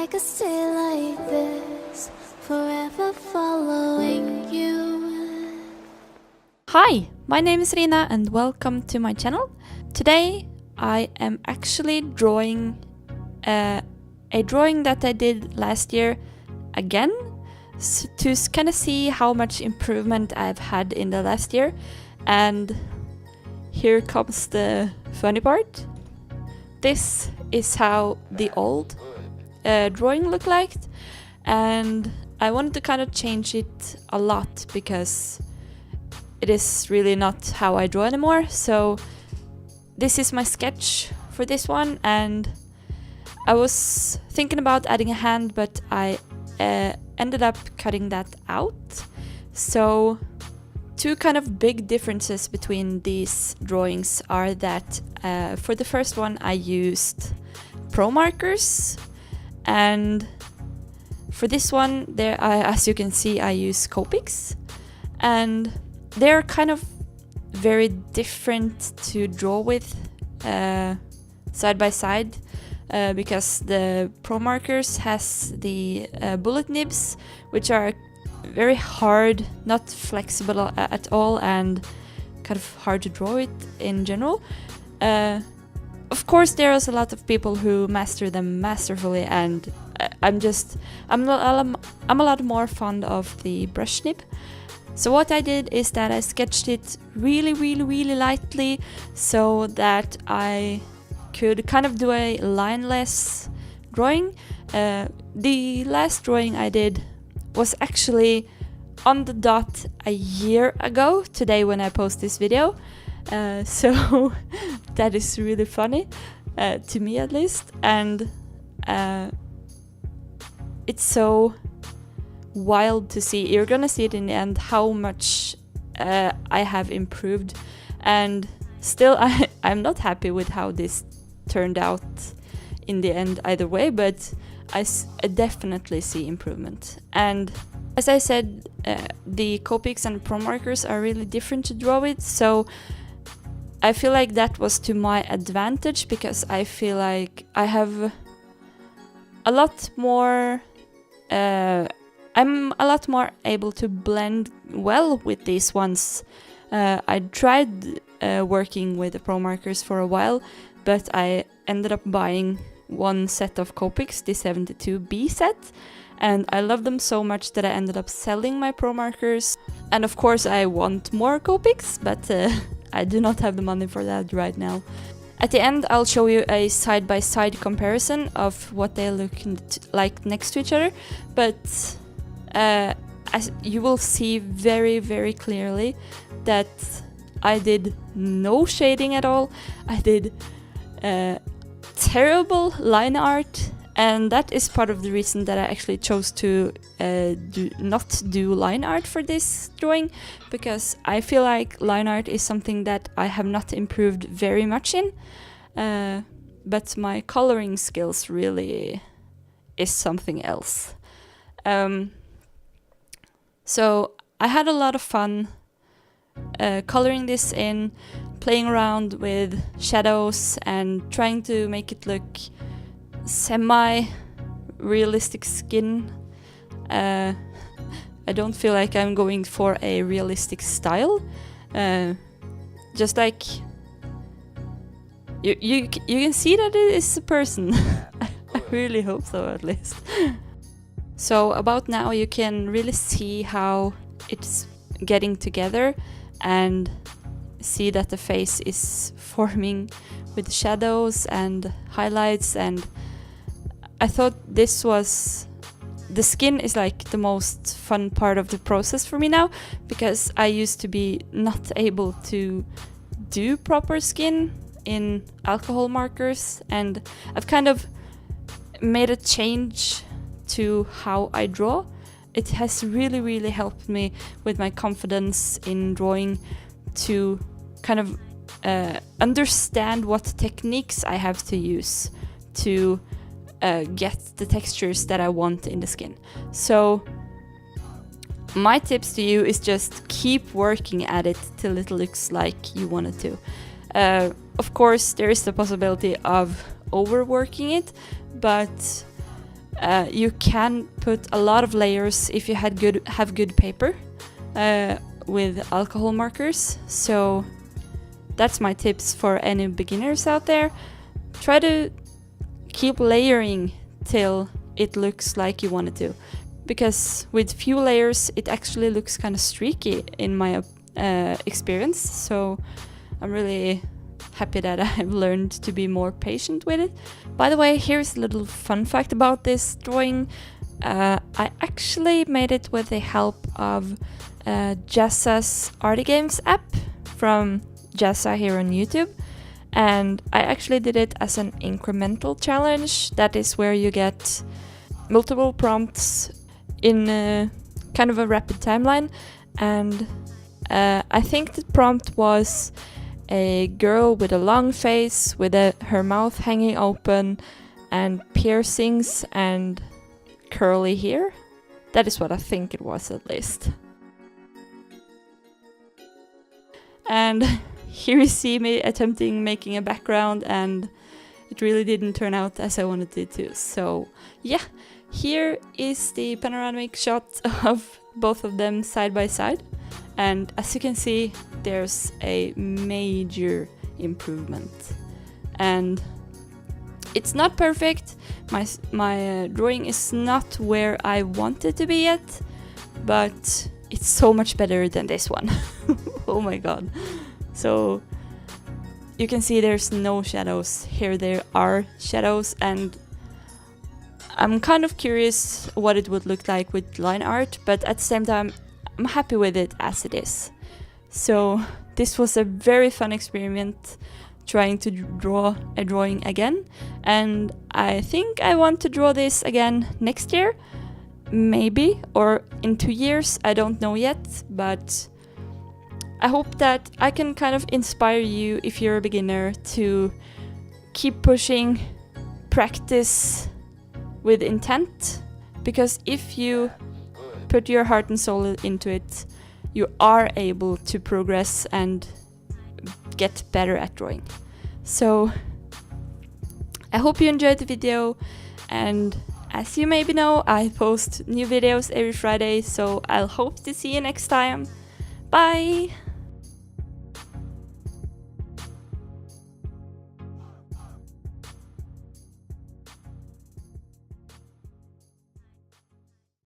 I could stay like this, forever following you. Hi, my name is Rina and welcome to my channel. Today I am actually drawing a drawing that I did last year again, to kind of see how much improvement I've had in the last year. And here comes the funny part. This is how the old drawing looked like, and I wanted to kind of change it a lot because it is really not how I draw anymore. So this is my sketch for this one, and I was thinking about adding a hand, but I ended up cutting that out. So two kind of big differences between these drawings are that for the first one I used pro markers, and for this one there, as you can see, I use Copics, and they're kind of very different to draw with side by side, because the pro markers has the bullet nibs, which are very hard, not flexible at all, and kind of hard to draw it in general. Of course, there is a lot of people who master them masterfully, and I'm a lot more fond of the brush nib. So what I did is that I sketched it really lightly, so that I could kind of do a lineless drawing. The last drawing I did was actually on the dot a year ago today when I post this video, so that is really funny, to me at least, and it's so wild to see. You're gonna see it in the end how much I have improved, and still I'm not happy with how this turned out in the end either way, but I definitely see improvement. And as I said, the Copics and Pro markers are really different to draw with, so I feel like that was to my advantage, because I feel like I have a lot more I'm a lot more able to blend well with these ones. I tried working with the Pro markers for a while, but I ended up buying one set of Copics, the 72B set, and I love them so much that I ended up selling my Pro markers. And of course I want more Copics, but I do not have the money for that right now. At the end I'll show you a side-by-side comparison of what they look like next to each other, but as you will see very clearly that I did no shading at all. I did terrible line art, and that is part of the reason that I actually chose to not do line art for this drawing, because I feel like line art is something that I have not improved very much in, but my coloring skills really is something else. So I had a lot of fun coloring this in, playing around with shadows and trying to make it look semi-realistic skin. I don't feel like I'm going for a realistic style. Just like you can see that it is a person. I really hope so, at least. So about now you can really see how it's getting together and see that the face is forming with shadows and highlights, and I thought this was... The skin is like the most fun part of the process for me now, because I used to be not able to do proper skin in alcohol markers, and I've kind of made a change to how I draw. It has really helped me with my confidence in drawing, to kind of understand what techniques I have to use to get the textures that I want in the skin. So my tips to you is just keep working at it till it looks like you want it to. Of course, there is the possibility of overworking it, but You can put a lot of layers if you have good paper with alcohol markers. So that's my tips for any beginners out there. Try to keep layering till it looks like you want it to, because with few layers it actually looks kind of streaky in my experience. So I'm really happy that I've learned to be more patient with it. By the way, here's a little fun fact about this drawing. I actually made it with the help of Jazza's Arty Games app from Jazza here on YouTube. And I actually did it as an incremental challenge. That is where you get multiple prompts in kind of a rapid timeline. And I think the prompt was a girl with a long face, with her mouth hanging open, and piercings and curly hair. That is what I think it was, at least. And here you see me attempting making a background, and it really didn't turn out as I wanted it to. So yeah, here is the panoramic shot of both of them side by side. And as you can see, there's a major improvement. And it's not perfect. My drawing is not where I want it to be yet, but it's so much better than this one. Oh my god. So you can see there's no shadows. Here there are shadows, and I'm kind of curious what it would look like with line art, but at the same time I'm happy with it as it is. So this was a very fun experiment trying to draw a drawing again, and I think I want to draw this again next year, maybe, or in 2 years, I don't know yet, but I hope that I can kind of inspire you if you're a beginner to keep pushing, practice with intent, because if you put your heart and soul into it, you are able to progress and get better at drawing. So I hope you enjoyed the video, and as you maybe know, I post new videos every Friday, so I'll hope to see you next time. Bye!